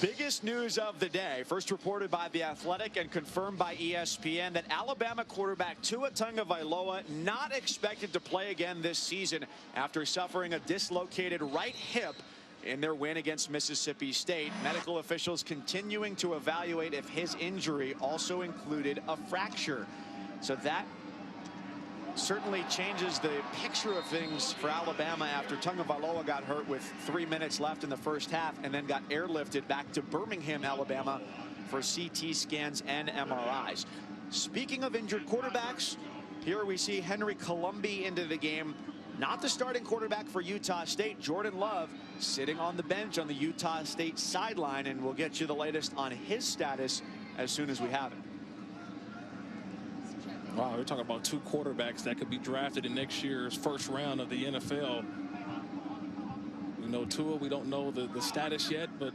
Biggest news of the day, first reported by The Athletic and confirmed by ESPN, that Alabama quarterback Tua Tagovailoa not expected to play again this season after suffering a dislocated right hip in their win against Mississippi State. Medical officials continuing to evaluate if his injury also included a fracture. So that certainly changes the picture of things for Alabama after Tagovailoa got hurt with 3 minutes left in the first half and then got airlifted back to Birmingham, Alabama for CT scans and MRIs. Speaking of injured quarterbacks, here we see Henry Colombi into the game. Not the starting quarterback for Utah State. Jordan Love sitting on the bench on the Utah State sideline, and we'll get you the latest on his status as soon as we have it. Wow, we're talking about two quarterbacks that could be drafted in next year's first round of the NFL. We know Tua, we don't know the status yet, but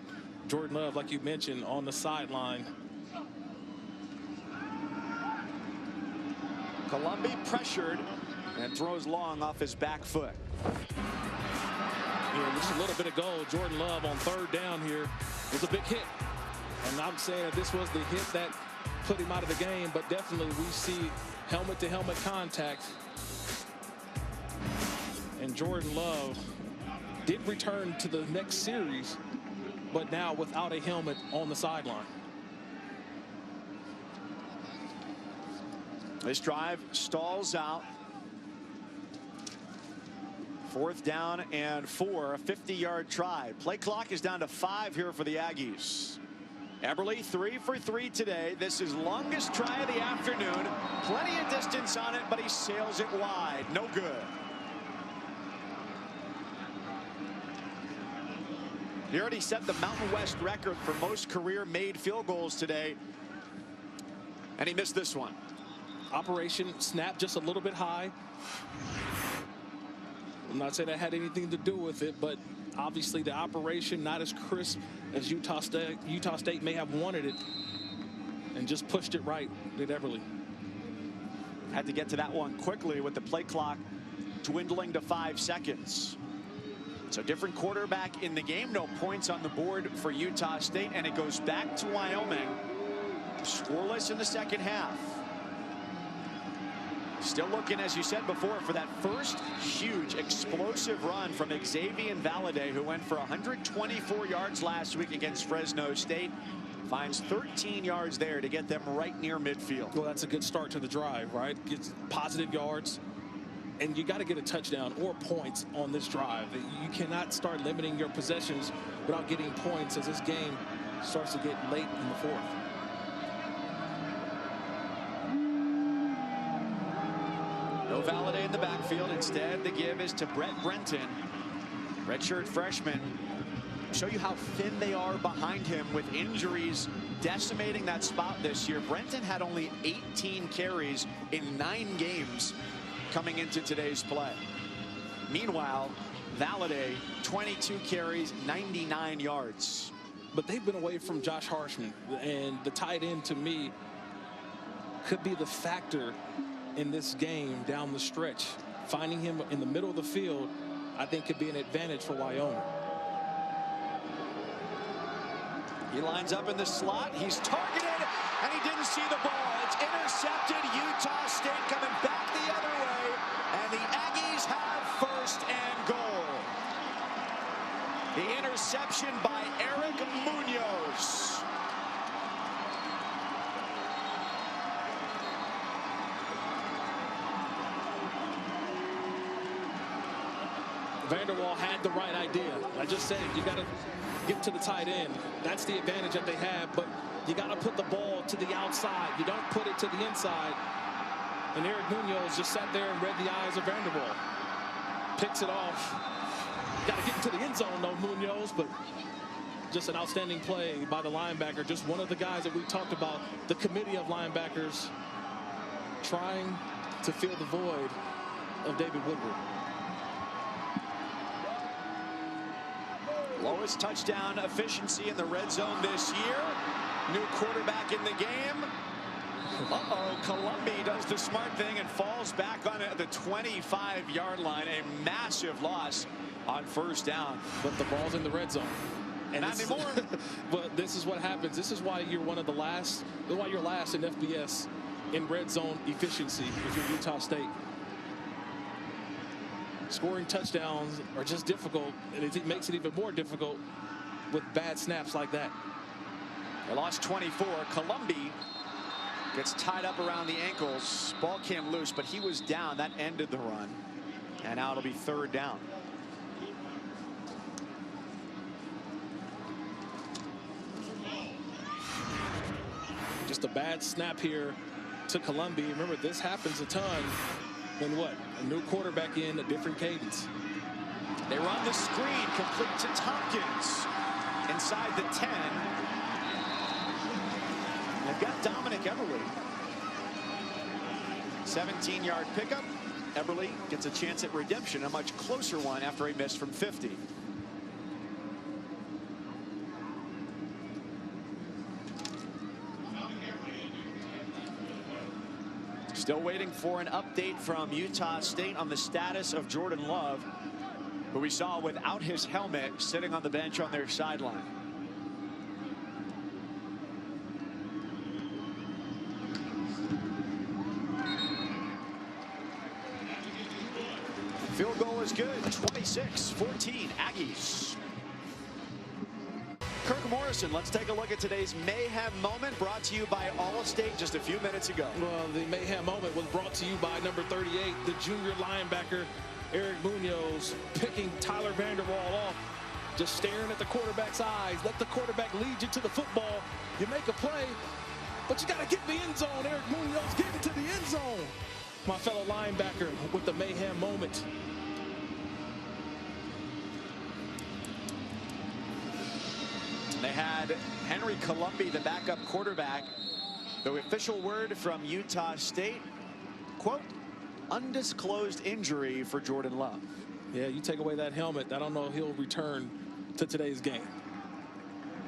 Jordan Love, like you mentioned, on the sideline. Colombi pressured and throws long off his back foot. Yeah, just a little bit ago, Jordan Love on third down here was a big hit. And I'm saying that this was the hit that put him out of the game, but definitely we see helmet-to-helmet contact. And Jordan Love did return to the next series, but now without a helmet on the sideline. This drive stalls out. 4th down and 4, a 50-yard try. Play clock is down to 5 here for the Aggies. Eberle 3 for 3 today. This is longest try of the afternoon. Plenty of distance on it, but he sails it wide. No good. He already set the Mountain West record for most career made field goals today, and he missed this one. Operation snap just a little bit high. I'm not saying that had anything to do with it, but obviously the operation not as crisp as Utah State may have wanted it, and just pushed it right, did Eberle. Had to get to that one quickly with the play clock dwindling to 5 seconds. So different quarterback in the game, no points on the board for Utah State, and it goes back to Wyoming. Scoreless in the second half. Still looking, as you said before, for that first huge explosive run from Xavier Valade, who went for 124 yards last week against Fresno State. Finds 13 yards there to get them right near midfield. Well, that's a good start to the drive, right? Gets positive yards, and you got to get a touchdown or points on this drive. You cannot start limiting your possessions without getting points as this game starts to get late in the fourth. No Valade in the backfield. Instead, the give is to Brett Brenton, redshirt freshman. Show you how thin they are behind him with injuries decimating that spot this year. Brenton had only 18 carries in 9 games coming into today's play. Meanwhile, Valade, 22 carries, 99 yards. But they've been away from Josh Harshman, and the tight end to me could be the factor in this game down the stretch. Finding him in the middle of the field, I think, could be an advantage for Wyoming. He lines up in the slot. He's targeted, and he didn't see the ball. It's intercepted. Utah State coming back the other way, and the Aggies have first and goal. The interception by Eric Munoz. Vanderwall had the right idea. I just said you got to get to the tight end. That's the advantage that they have, but you got to put the ball to the outside. You don't put it to the inside. And Eric Munoz just sat there and read the eyes of Vanderwall. Picks it off. Got to get into the end zone, though, Munoz, but just an outstanding play by the linebacker. Just one of the guys that we talked about, the committee of linebackers trying to fill the void of David Woodward. Lowest touchdown efficiency in the red zone this year. New quarterback in the game. Colombi does the smart thing and falls back on the 25-yard line. A massive loss on first down. But the ball's in the red zone. And not anymore. But this is what happens. This is why you're one of the last. This is why you're last in FBS in red zone efficiency if you're Utah State. Scoring touchdowns are just difficult, and it makes it even more difficult with bad snaps like that. They lost 24. Columbi gets tied up around the ankles. Ball came loose, but he was down. That ended the run. And now it'll be third down. Just a bad snap here to Columbi. Remember, this happens a ton when what? A new quarterback in, a different cadence. They run the screen, complete to Tompkins. Inside the 10. They've got Dominic Eberle. 17-yard pickup. Eberle gets a chance at redemption, a much closer one after he missed from 50. Still waiting for an update from Utah State on the status of Jordan Love, who we saw without his helmet sitting on the bench on their sideline. Field goal is good. 26-14 Aggies. Kirk Morrison, let's take a look at today's mayhem moment, brought to you by Allstate just a few minutes ago. Well, the mayhem moment was brought to you by number 38, the junior linebacker Eric Munoz, picking Tyler Vanderwall off, just staring at the quarterback's eyes. Let the quarterback lead you to the football. You make a play, but you got to get in the end zone. Eric Munoz getting to the end zone. My fellow linebacker with the mayhem moment. They had Henry Columbi, the backup quarterback. The official word from Utah State, quote, undisclosed injury for Jordan Love. Yeah, you take away that helmet, I don't know if he'll return to today's game.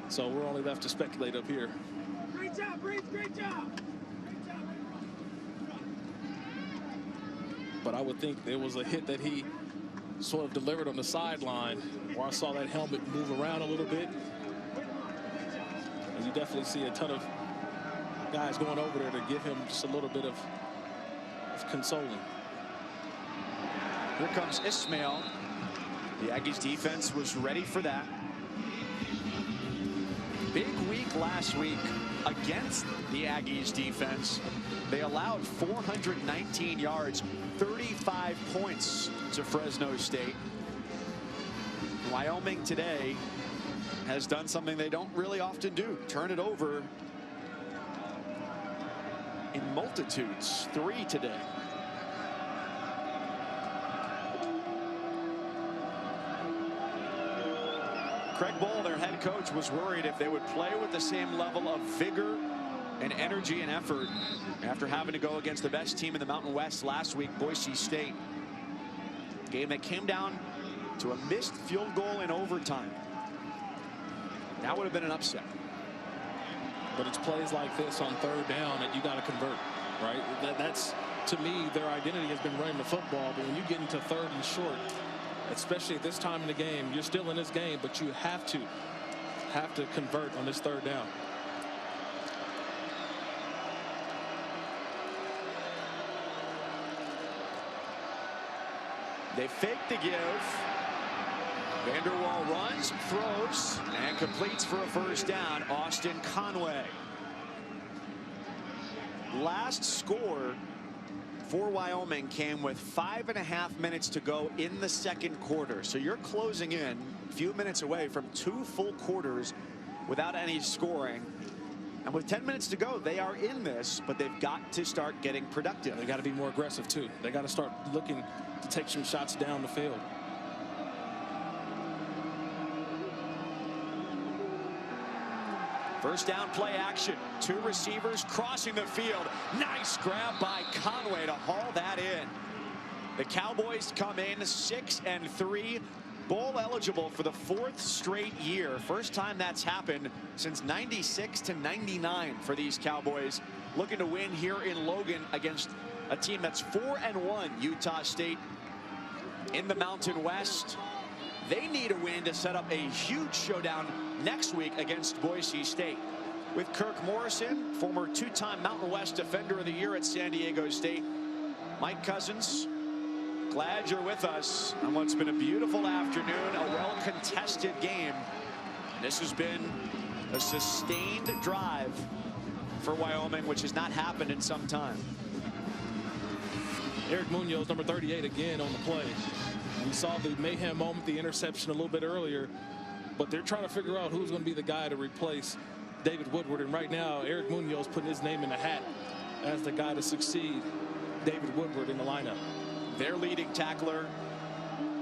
So we're only left to speculate up here. Great job, Breeze, great job. Great job, But I would think it was a hit that he sort of delivered on the sideline, where I saw that helmet move around a little bit. And you definitely see a ton of guys going over there to give him just a little bit of consoling. Here comes Ismail. The Aggies defense was ready for that. Big week last week against the Aggies defense. They allowed 419 yards, 35 points to Fresno State. Wyoming today has done something they don't really often do, turn it over in multitudes. 3 today. Craig Bohl, their head coach, was worried if they would play with the same level of vigor and energy and effort after having to go against the best team in the Mountain West last week, Boise State. Game that came down to a missed field goal in overtime. That would have been an upset. But it's plays like this on third down that you got to convert, right? That's, to me, their identity has been running the football. But when you get into third and short, especially at this time in the game, you're still in this game, but you have to convert on this third down. They fake the give. Vanderwall runs, throws, and completes for a first down. Austin Conway. Last score for Wyoming came with 5.5 minutes to go in the second quarter. So you're closing in a few minutes away from 2 full quarters without any scoring. And with 10 minutes to go, they are in this, but they've got to start getting productive. They got to be more aggressive too. They got to start looking to take some shots down the field. First down play action. 2 receivers crossing the field. Nice grab by Conway to haul that in. The Cowboys come in 6-3. Bowl eligible for the 4th straight year. First time that's happened since 96 to 99 for these Cowboys. Looking to win here in Logan against a team that's 4-1, Utah State, in the Mountain West. They need a win to set up a huge showdown next week against Boise State. With Kirk Morrison, former two-time Mountain West Defender of the Year at San Diego State, Mike Cousins, glad you're with us on what's been a beautiful afternoon, a well-contested game. This has been a sustained drive for Wyoming, which has not happened in some time. Eric Munoz, number 38, again on the play. We saw the mayhem moment, the interception a little bit earlier, but they're trying to figure out who's going to be the guy to replace David Woodward. And right now, Eric Munoz putting his name in the hat as the guy to succeed David Woodward in the lineup. Their leading tackler,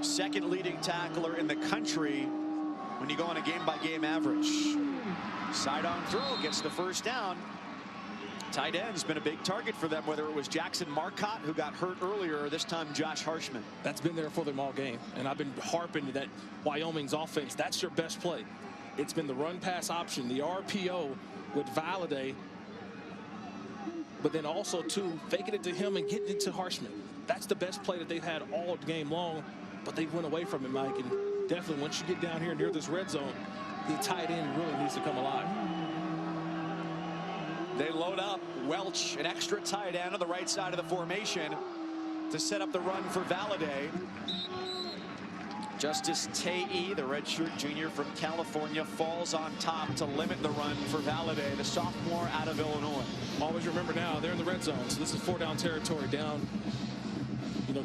second leading tackler in the country when you go on a game-by-game average. Sidearm throw gets the first down. Tight end's been a big target for them, whether it was Jackson Marcotte, who got hurt earlier, or this time Josh Harshman. That's been there for them all game, and I've been harping that Wyoming's offense, that's your best play. It's been the run-pass option, the RPO with Valade, but then also, too, faking it to him and getting it to Harshman. That's the best play that they've had all game long, but they went away from it, Mike. And definitely, once you get down here near this red zone, the tight end really needs to come alive. They load up Welch, an extra tight end on the right side of the formation to set up the run for Valade. Justice Tae, the redshirt junior from California, falls on top to limit the run for Valade, the sophomore out of Illinois. Always remember now, they're in the red zone, so this is 4-down territory, down,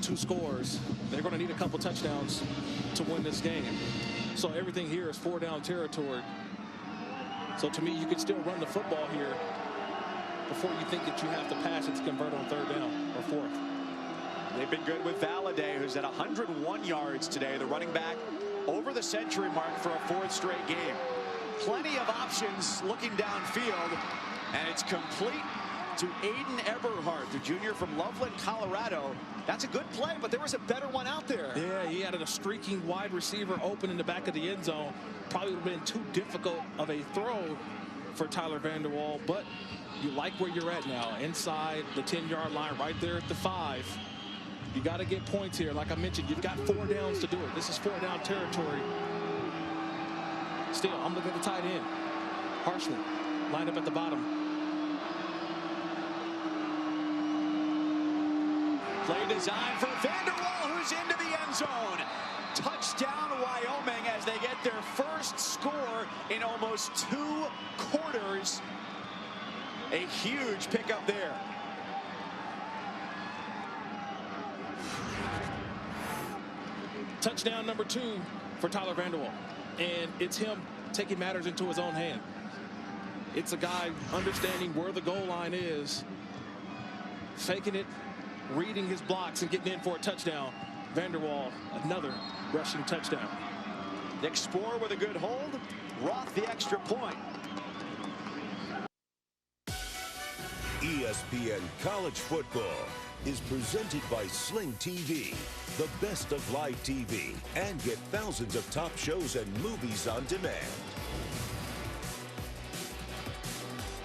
2 scores. They're going to need a couple touchdowns to win this game. So everything here is 4-down territory. So to me, you can still run the football here before you think that you have to pass it to convert on 3rd down or 4th. They've been good with Valade, who's at 101 yards today, the running back over the century mark for a 4th straight game. Plenty of options looking downfield, and it's complete to Aiden Eberhardt, the junior from Loveland, Colorado. That's a good play, but there was a better one out there. Yeah, he had a streaking wide receiver open in the back of the end zone. Probably would have been too difficult of a throw for Tyler Vander Waal, but you like where you're at now, inside the 10-yard line, right there at the 5. You got to get points here. Like I mentioned, you've got 4 downs to do it. This is 4-down territory. Still, I'm looking at the tight end. Harshman lined up at the bottom. Play design for Vander Waal, who's into the end zone. Touchdown Wyoming as they get their first score in almost 2 quarters. A huge pickup there. Touchdown number 2 for Tyler Vander Waal. And it's him taking matters into his own hand. It's a guy understanding where the goal line is, faking it, reading his blocks, and getting in for a touchdown. Vander Waal, another rushing touchdown. Nick Spohr with a good hold. Roth the extra point. ESPN College Football is presented by Sling TV, the best of live TV, and get thousands of top shows and movies on demand.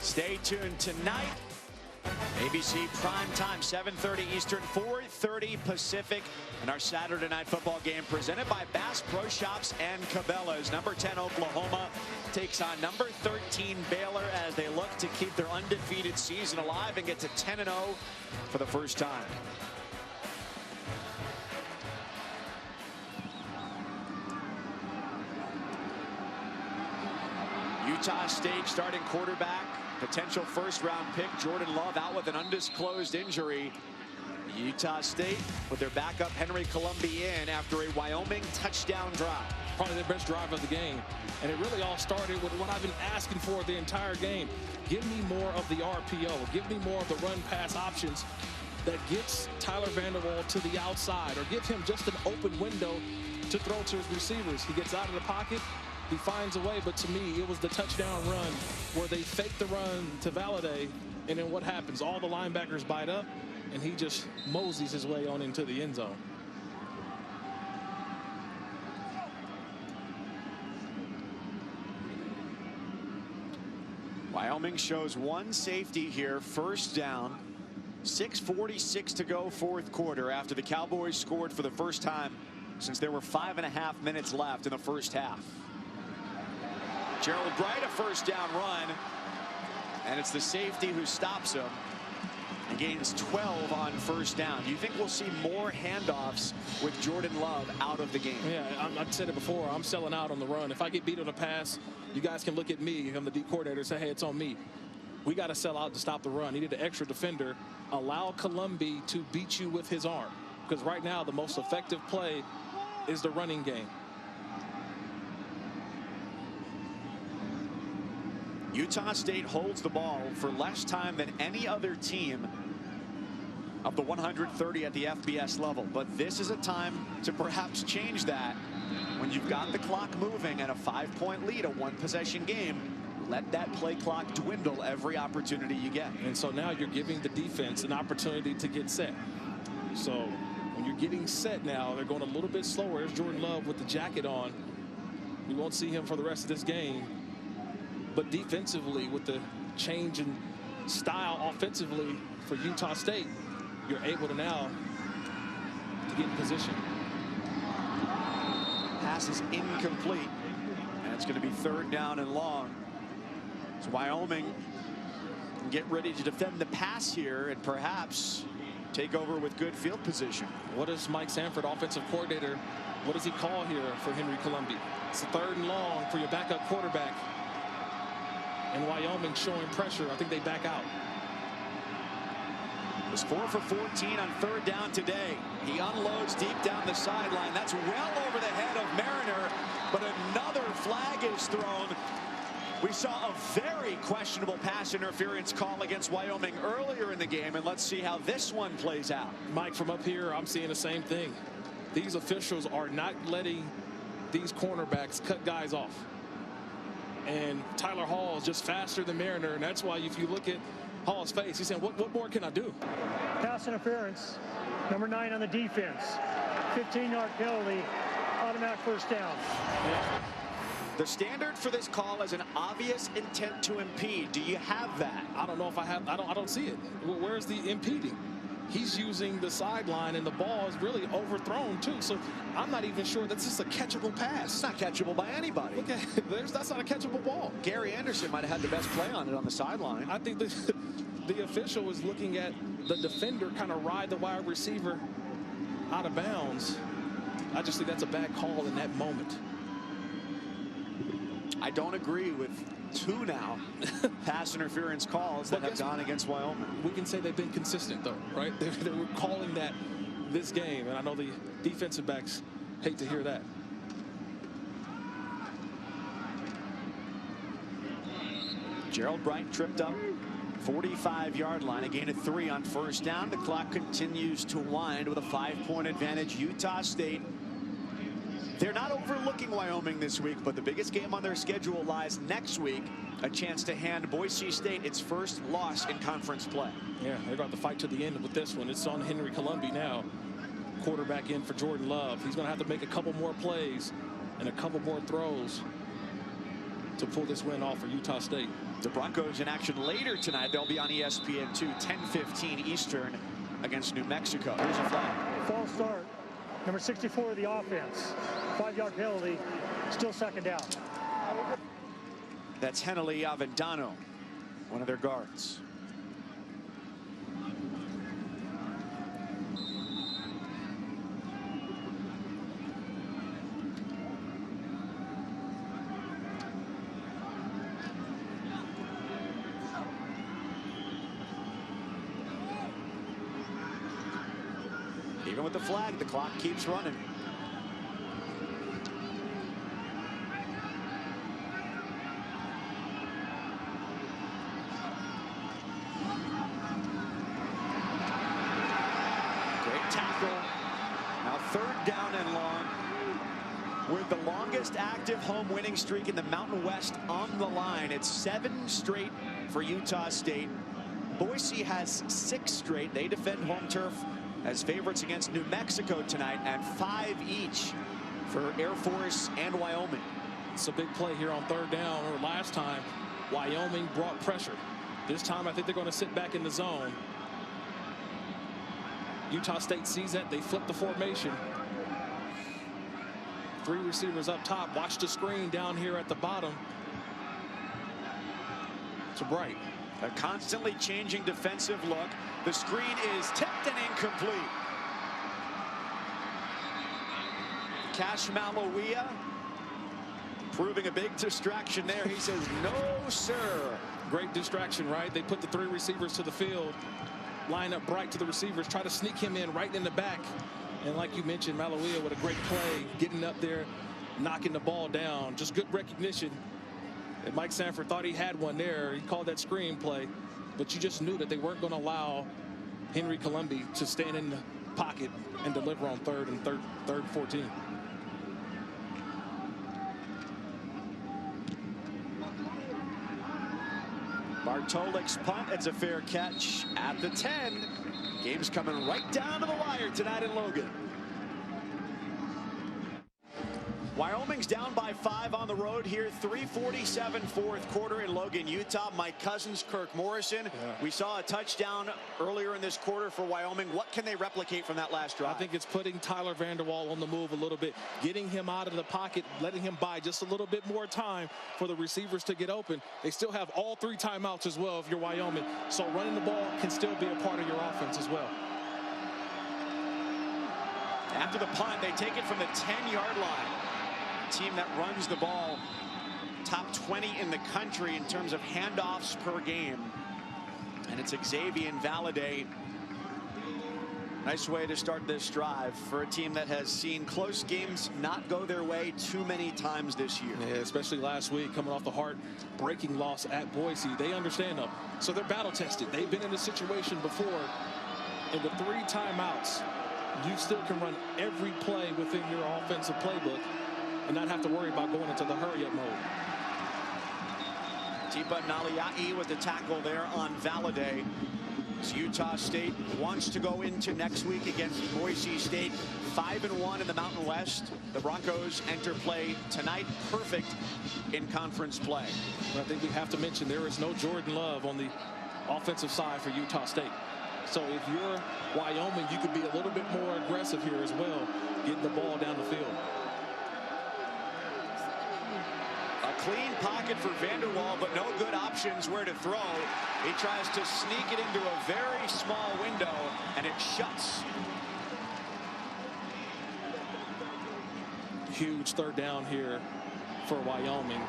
Stay tuned tonight. ABC primetime, 7:30 Eastern, 4:30 Pacific, and our Saturday night football game presented by Bass Pro Shops and Cabela's. Number 10 Oklahoma takes on number 13 Baylor as they look to keep their undefeated season alive and get to 10-0 for the first time. Utah State starting quarterback, potential first-round pick Jordan Love out with an undisclosed injury. Utah State with their backup Henry Colombi in after a Wyoming touchdown drive. Probably their best drive of the game. And it really all started with what I've been asking for the entire game. Give me more of the RPO. Give me more of the run-pass options that gets Tyler Vander Waal to the outside, or give him just an open window to throw to his receivers. He gets out of the pocket. He finds a way, but to me, it was the touchdown run where they fake the run to Valade, and then what happens? All the linebackers bite up, and he just moseys his way on into the end zone. Wyoming shows one safety here, first down. 6:46 to go, fourth quarter, after the Cowboys scored for the first time since there were 5.5 minutes left in the first half. Gerald Bright, a first down run. And it's the safety who stops him and gains 12 on first down. Do you think we'll see more handoffs with Jordan Love out of the game? Yeah, I've said it before. I'm selling out on the run. If I get beat on a pass, you guys can look at me. I'm the D coordinator and say, hey, it's on me. We got to sell out to stop the run. Needed an extra defender. Allow Colombi to beat you with his arm. Because right now, the most effective play is the running game. Utah State holds the ball for less time than any other team of the 130 at the FBS level. But this is a time to perhaps change that. When you've got the clock moving and a 5-point lead, a one-possession game, let that play clock dwindle every opportunity you get. And so now you're giving the defense an opportunity to get set. So when you're getting set now, they're going a little bit slower. There's Jordan Love with the jacket on. You won't see him for the rest of this game. But defensively, with the change in style offensively for Utah State, you're able to now to get in position. Pass is incomplete, and it's going to be third down and long. So Wyoming can get ready to defend the pass here and perhaps take over with good field position. What does Mike Sanford, offensive coordinator, what does he call here for Henry Colombi? It's a third and long for your backup quarterback. And Wyoming showing pressure. I think they back out. Was 4 for 14 on third down today. He unloads deep down the sideline. That's well over the head of Mariner, but another flag is thrown. We saw a very questionable pass interference call against Wyoming earlier in the game, and let's see how this one plays out. Mike, from up here, I'm seeing the same thing. These officials are not letting these cornerbacks cut guys off. And Tyler Hall is just faster than Mariner, and that's why if you look at Hall's face, he's saying, what more can I do? Pass interference, number 9 on the defense. 15-yard penalty, automatic first down. Yeah. The standard for this call is an obvious intent to impede. Do you have that? I don't know if I have. I don't see it. Where's the impeding? He's using the sideline, and the ball is really overthrown too. So I'm not even sure that's just a catchable pass. It's not catchable by anybody. Okay, that's not a catchable ball. Gary Anderson might have had the best play on it on the sideline. I think the official was looking at the defender kind of ride the wide receiver out of bounds. I just think that's a bad call in that moment. I don't agree with 2 now pass interference calls that have gone against Wyoming. We can say they've been consistent, though, right? They were calling that this game, and I know the defensive backs hate to hear that. Gerald Bright tripped up 45-yard line, a gain of 3 on first down. The clock continues to wind with a 5-point advantage. Utah State, they're not overlooking Wyoming this week, but the biggest game on their schedule lies next week. A chance to hand Boise State its first loss in conference play. Yeah, they're going to fight to the end with this one. It's on Henry Colombi now. Quarterback in for Jordan Love. He's going to have to make a couple more plays and a couple more throws to pull this win off for Utah State. The Broncos in action later tonight. They'll be on ESPN2, 10:15 Eastern against New Mexico. Here's a flag. False start. Number 64 of the offense. 5-yard penalty. Still second down. That's Henley Avendano, one of their guards. Even with the flag, the clock keeps running. Great tackle. Now third down and long. With the longest active home winning streak in the Mountain West on the line. It's 7 straight for Utah State. Boise has 6 straight. They defend home turf as favorites against New Mexico tonight, and 5 each for Air Force and Wyoming. It's a big play here on third down. Or last time, Wyoming brought pressure. This time, I think they're going to sit back in the zone. Utah State sees that. They flip the formation. 3 receivers up top. Watch the screen down here at the bottom. to Bright. A constantly changing defensive look. The screen is tipped and incomplete. Cash Malawia proving a big distraction there. He says, no, sir. Great distraction, right? They put the 3 receivers to the field, line up Bright to the receivers, try to sneak him in right in the back. And like you mentioned, Malawia with a great play, getting up there, knocking the ball down. Just good recognition. And Mike Sanford thought he had one there. He called that screen play, but you just knew that they weren't going to allow Henry Colombi to stand in the pocket and deliver on third and 14. Bartolik's punt. It's a fair catch at the 10. Game's coming right down to the wire tonight in Logan. Wyoming's down by 5 on the road here. 3:47 fourth quarter in Logan, Utah. Mike Cousins, Kirk Morrison. We saw a touchdown earlier in this quarter for Wyoming. What can they replicate from that last drive? I think it's putting Tyler Vanderwall on the move a little bit, getting him out of the pocket, letting him buy just a little bit more time for the receivers to get open. They still have all 3 timeouts as well if you're Wyoming, so running the ball can still be a part of your offense as well. After the punt, they take it from the 10-yard line. Team that runs the ball top 20 in the country in terms of handoffs per game, and it's Xavier Valade. Nice way to start this drive for a team that has seen close games not go their way too many times this year. Yeah, especially last week, coming off the heart-breaking loss at Boise. They understand them, so they're battle tested. They've been in this situation before, and with 3 timeouts, you still can run every play within your offensive playbook and not have to worry about going into the hurry-up mode. Tipa Naliai with the tackle there on Valade. So Utah State wants to go into next week against Boise State 5-1 in the Mountain West. The Broncos enter play tonight, perfect in conference play. I think we have to mention there is no Jordan Love on the offensive side for Utah State. So if you're Wyoming, you could be a little bit more aggressive here as well, getting the ball down the field. A clean pocket for Vanderwall, but no good options where to throw. He tries to sneak it into a very small window, and it shuts. Huge third down here for Wyoming.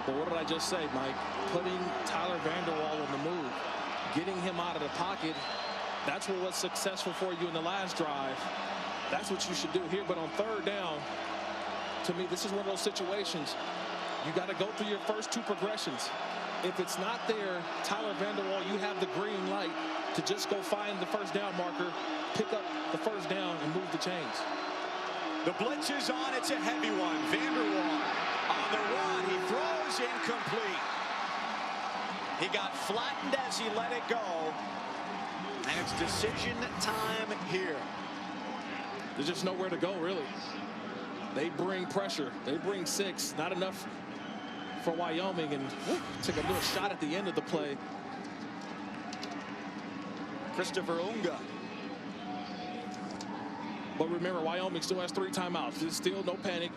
But what did I just say, Mike? Putting Tyler Vanderwall on the move, getting him out of the pocket. That's what was successful for you in the last drive. That's what you should do here. But on third down, to me, this is one of those situations. You got to go through your first 2 progressions. If it's not there, Tyler Vanderwall, you have the green light to just go find the first down marker, pick up the first down, and move the chains. The blitz is on. It's a heavy one. Vanderwall on the run. He throws incomplete. He got flattened as he let it go. And it's decision time here. There's just nowhere to go, really. They bring pressure. They bring 6. Not enough for Wyoming, and took a little shot at the end of the play. Christopher Unga. But remember, Wyoming still has 3 timeouts. There's still no panic.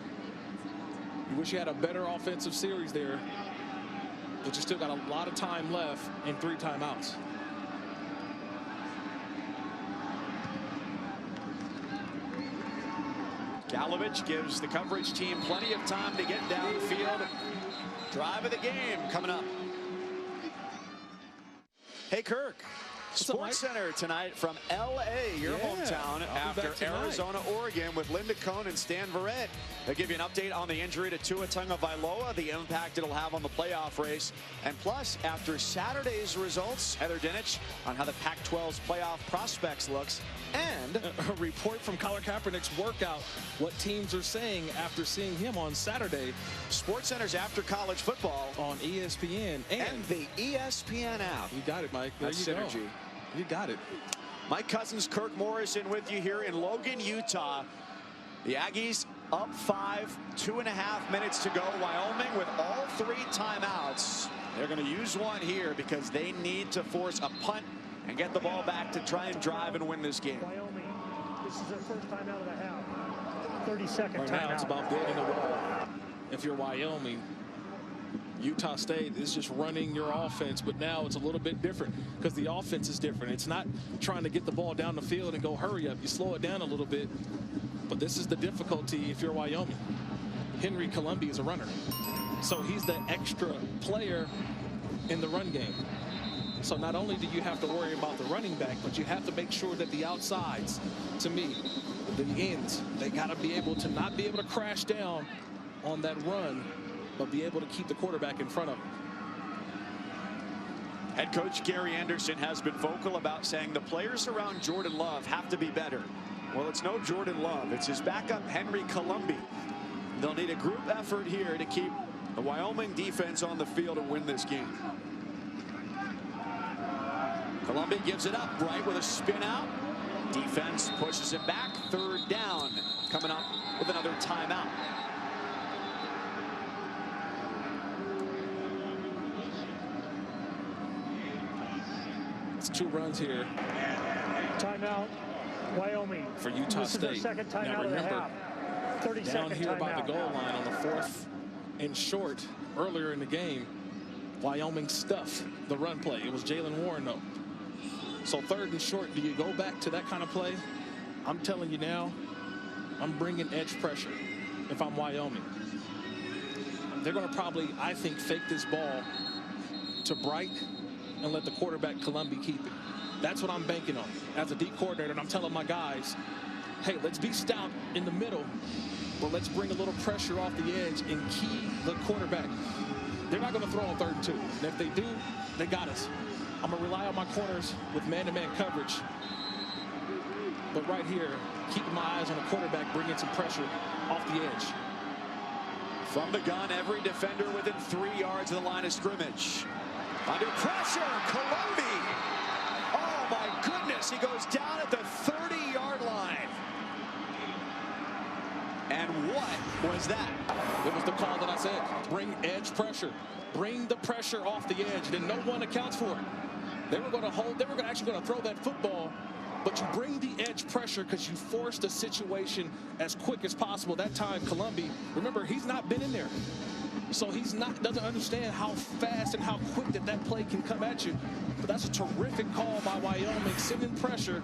You wish you had a better offensive series there, but you still got a lot of time left and 3 timeouts. Galovich gives the coverage team plenty of time to get downfield. Drive of the game coming up. Hey, Kirk. Sports Center tonight from L.A., your hometown, after Arizona, Oregon, with Linda Cohn and Stan Verrett. They'll give you an update on the injury to Tua Tagovailoa, the impact it'll have on the playoff race, and plus, after Saturday's results, Heather Dinich on how the Pac-12's playoff prospects looks, and a report from Colin Kaepernick's workout, what teams are saying after seeing him on Saturday. Sports Center's After College Football on ESPN and the ESPN app. You got it, Mike. There That's you synergy. Go. You got it. Mike Cousins, Kirk Morrison with you here in Logan, Utah. The Aggies up 5, 2.5 minutes to go. Wyoming with all 3 timeouts. They're going to use one here because they need to force a punt and get the ball back to try and drive and win this game. Wyoming, this is their first timeout of the half. 30-second right timeout. now it's about building a wall. If you're Wyoming, Utah State is just running your offense, but now it's a little bit different because the offense is different. It's not trying to get the ball down the field and go hurry up. You slow it down a little bit, but this is the difficulty if you're Wyoming. Henry Colombi is a runner, so he's the extra player in the run game. So not only do you have to worry about the running back, but you have to make sure that the outsides, to me, the ends, they got to be able to not be able to crash down on that run, but be able to keep the quarterback in front of him. Head coach Gary Anderson has been vocal about saying the players around Jordan Love have to be better. Well, it's no Jordan Love. It's his backup, Henry Colombi. They'll need a group effort here to keep the Wyoming defense on the field and win this game. Colombi gives it up right with a spin out. Defense pushes it back. Third down. Coming up with another timeout. It's 2 runs here. Timeout, Wyoming. For Utah This State. is their second timeout Now of the remember, half. 30-second down here timeout. by the goal line on the 4th and short earlier in the game, Wyoming stuffed the run play. It was Jalen Warren, though. So 3rd and short, do you go back to that kind of play? I'm telling you now, I'm bringing edge pressure if I'm Wyoming. They're going to probably, I think, fake this ball to Bright and let the quarterback Colombi keep it. That's what I'm banking on as a deep coordinator, and I'm telling my guys, hey, let's be stout in the middle, but let's bring a little pressure off the edge and key the quarterback. They're not going to throw on 3rd and 2. And if they do, they got us. I'm going to rely on my corners with man-to-man coverage. But right here, keeping my eyes on the quarterback, bringing some pressure off the edge. From the gun, every defender within 3 yards of the line of scrimmage. Under pressure, Colombi. Oh, my goodness. He goes down at the 30-yard line. And what was that? It was the call that I said. Bring edge pressure. Bring the pressure off the edge. Then no one accounts for it. They were going to hold. They were actually going to throw that football. But you bring the edge pressure because you force the situation as quick as possible. That time, Colombi, remember, he's not been in there. So doesn't understand how fast and how quick that play can come at you. But that's a terrific call by Wyoming, sending pressure.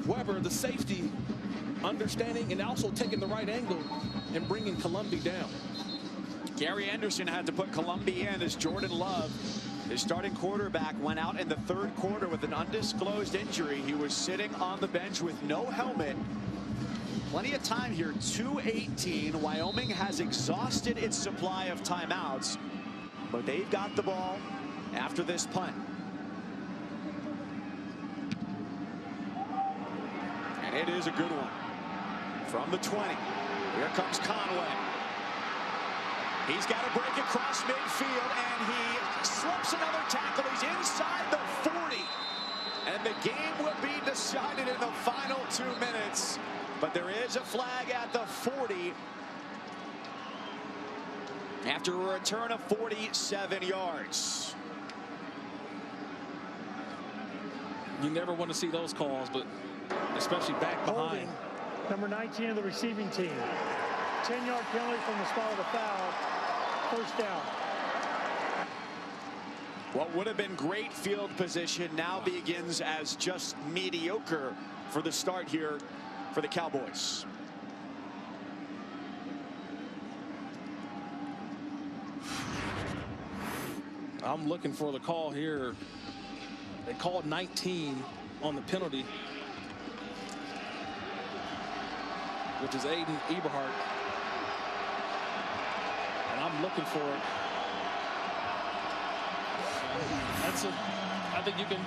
Weber, the safety, understanding and also taking the right angle and bringing Colombi down. Gary Anderson had to put Colombi in as Jordan Love, his starting quarterback, went out in the 3rd quarter with an undisclosed injury. He was sitting on the bench with no helmet. Plenty of time here, 2:18. Wyoming has exhausted its supply of timeouts, but they've got the ball after this punt. And it is a good one. From the 20, here comes Conway. He's got to break across midfield, and he slips another tackle. He's inside the 40, and the game will be decided in the final 2 minutes. But there is a flag at the 40 after a return of 47 yards. You never want to see those calls, but especially back behind. Number 19 of the receiving team. 10-yard penalty from the spot of the foul. 1st down. What would have been great field position now begins as just mediocre for the start here for the Cowboys. I'm looking for the call here. They called 19 on the penalty, which is Aiden Eberhardt. And I'm looking for it. I think you can,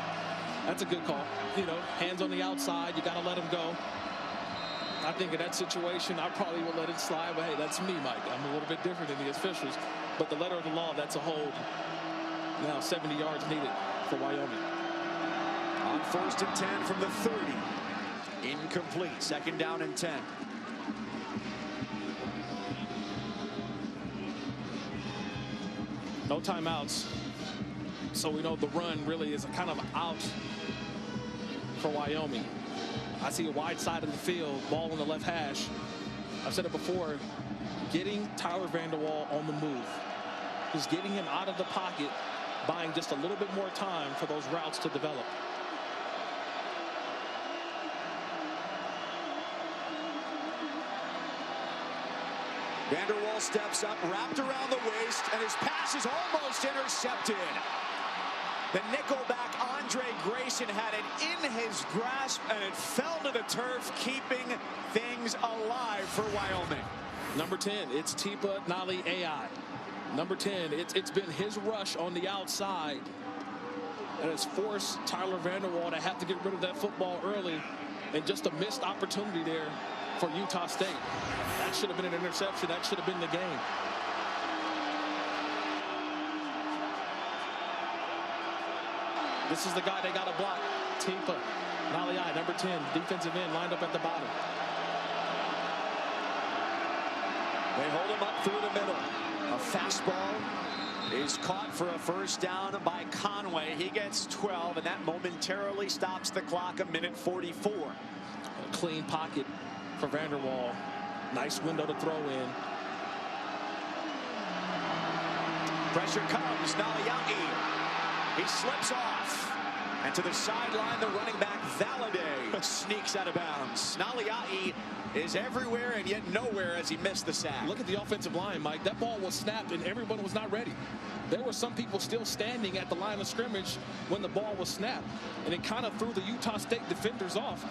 that's a good call. You know, hands on the outside, you got to let him go. I think in that situation, I probably would let it slide, but hey, that's me, Mike. I'm a little bit different than the officials. But the letter of the law, that's a hold. Now 70 yards needed for Wyoming. On 1st and 10 from the 30. Incomplete. 2nd down and 10. No timeouts. So we know the run really is a kind of out for Wyoming. I see a wide side of the field, ball on the left hash. I've said it before, getting Tyler Vanderwall on the move. is getting him out of the pocket, buying just a little bit more time for those routes to develop. Vanderwall steps up, wrapped around the waist, and his pass is almost intercepted. The nickelback Andre Grayson had it in his grasp, and it fell to the turf, keeping things alive for Wyoming. Number 10, it's Tipa Nali AI. Number 10, it's been his rush on the outside that has forced Tyler Vanderwall to have to get rid of that football early, and just a missed opportunity there for Utah State. That should have been an interception. That should have been the game. This is the guy they got to block. Tipa Naliai, number 10, defensive end, lined up at the bottom. They hold him up through the middle. A fastball is caught for a first down by Conway. He gets 12, and that momentarily stops the clock, 1:44. A clean pocket for Vanderwall. Nice window to throw in. Pressure comes. Naliai. He slips off. And to the sideline, the running back Valladay sneaks out of bounds. Naliai is everywhere and yet nowhere as he missed the sack. Look at the offensive line, Mike. That ball was snapped and everyone was not ready. There were some people still standing at the line of scrimmage when the ball was snapped. And it kind of threw the Utah State defenders off,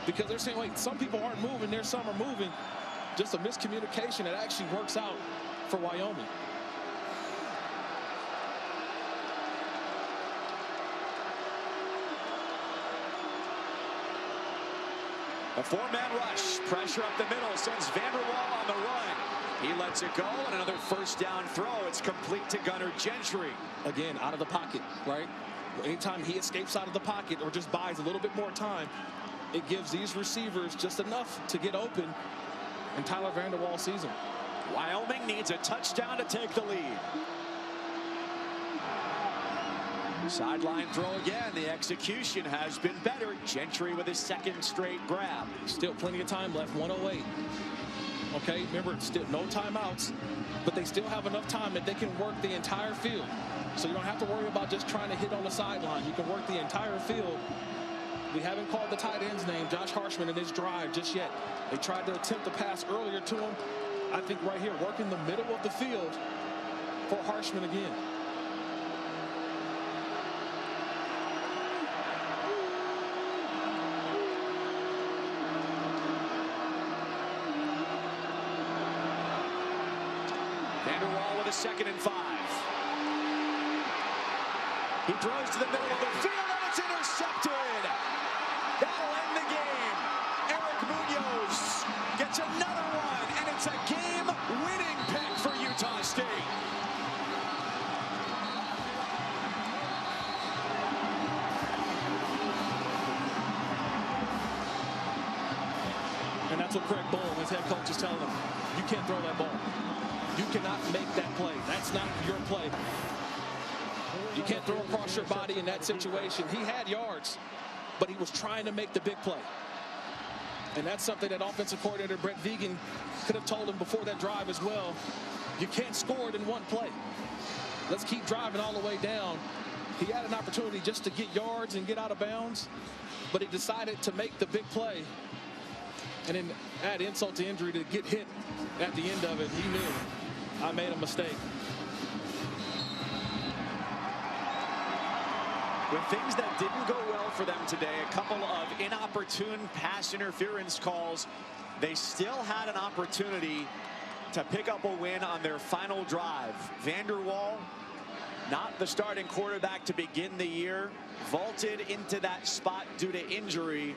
because they're saying, wait, some people aren't moving, there's some are moving. Just a miscommunication that actually works out for Wyoming. A four-man rush. Pressure up the middle sends Vanderwall on the run. He lets it go, and another first down throw. It's complete to Gunnar Gentry. Again, out of the pocket, right? Anytime he escapes out of the pocket or just buys a little bit more time, it gives these receivers just enough to get open, and Tyler Vanderwall sees him. Wyoming needs a touchdown to take the lead. Sideline throw again. The execution has been better. Gentry with his second straight grab. Still plenty of time left, 1:08. Okay, remember, still no timeouts, but they still have enough time that they can work the entire field. So you don't have to worry about just trying to hit on the sideline. You can work the entire field. We haven't called the tight end's name, Josh Harshman, in his drive just yet. They tried to attempt the pass earlier to him. I think right here, working the middle of the field for Harshman again. Vanderwall with a 2nd and 5. He throws to the middle of the field, and it's intercepted. That'll end the game. Eric Munoz gets another one, and it's a game-winning pick for Utah State. And that's what Craig Bull, his head coach, is telling him. You can't throw that ball. You cannot make that play. That's not your play. You can't throw across your body in that situation. He had yards, but he was trying to make the big play. And that's something that offensive coordinator Brett Vegan could have told him before that drive as well. You can't score it in one play. Let's keep driving all the way down. He had an opportunity just to get yards and get out of bounds, but he decided to make the big play. And then add insult to injury to get hit at the end of it. He knew, I made a mistake. With things that didn't go well for them today, a couple of inopportune pass interference calls, they still had an opportunity to pick up a win on their final drive. Vanderwall, not the starting quarterback to begin the year, vaulted into that spot due to injury,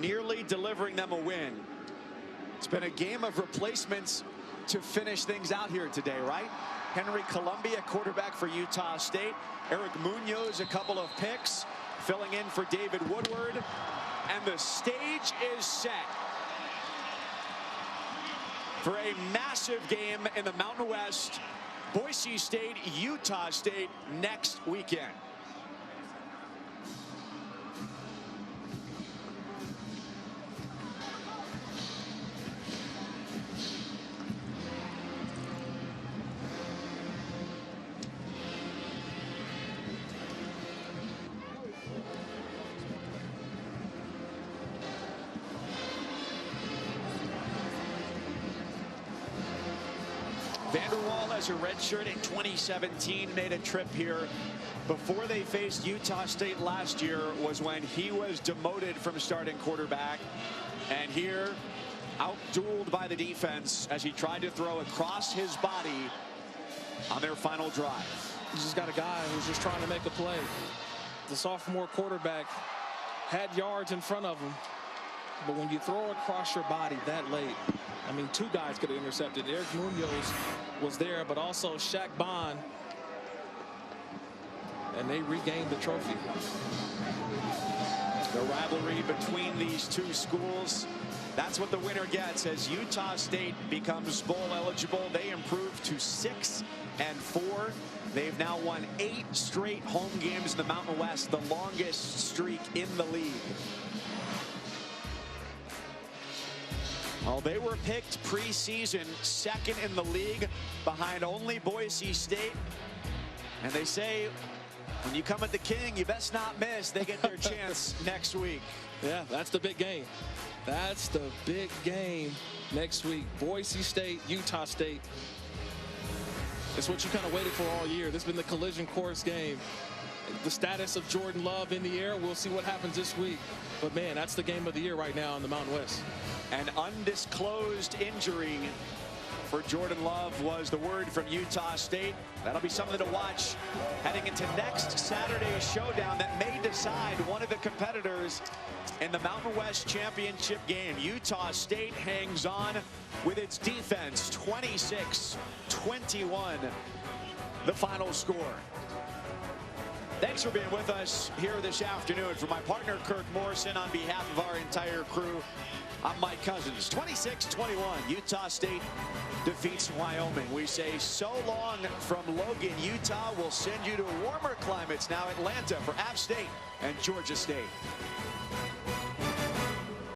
nearly delivering them a win. It's been a game of replacements to finish things out here today, right? Henry Columbia, quarterback for Utah State. Eric Munoz, a couple of picks, filling in for David Woodward. And the stage is set for a massive game in the Mountain West. Boise State, Utah State next weekend. Vanderwall as a redshirt in 2017 made a trip here. Before they faced Utah State last year was when he was demoted from starting quarterback. And here, out-dueled by the defense as he tried to throw across his body on their final drive. You just got a guy who's just trying to make a play. The sophomore quarterback had yards in front of him, but when you throw across your body that late, I mean, two guys could have intercepted. Eric Munoz was there, but also Shaq Bond, and they regained the trophy. The rivalry between these two schools, that's what the winner gets as Utah State becomes bowl eligible. They improve to 6-4. They've now won 8 straight home games in the Mountain West, the longest streak in the league. Well, they were picked preseason second in the league behind only Boise State. And they say, when you come at the King, you best not miss. They get their chance next week. Yeah, that's the big game. That's the big game next week. Boise State, Utah State. It's what you kind of waited for all year. This has been the collision course game. The status of Jordan Love in the air, we'll see what happens this week. But, man, that's the game of the year right now in the Mountain West. An undisclosed injury for Jordan Love was the word from Utah State. That'll be something to watch heading into next Saturday's showdown that may decide one of the competitors in the Mountain West Championship game. Utah State hangs on with its defense, 26-21, the final score. Thanks for being with us here this afternoon. For my partner, Kirk Morrison, on behalf of our entire crew, I'm Mike Cousins. 26-21, Utah State defeats Wyoming. We say so long from Logan, Utah. We'll send you to warmer climates now, Atlanta, for App State and Georgia State.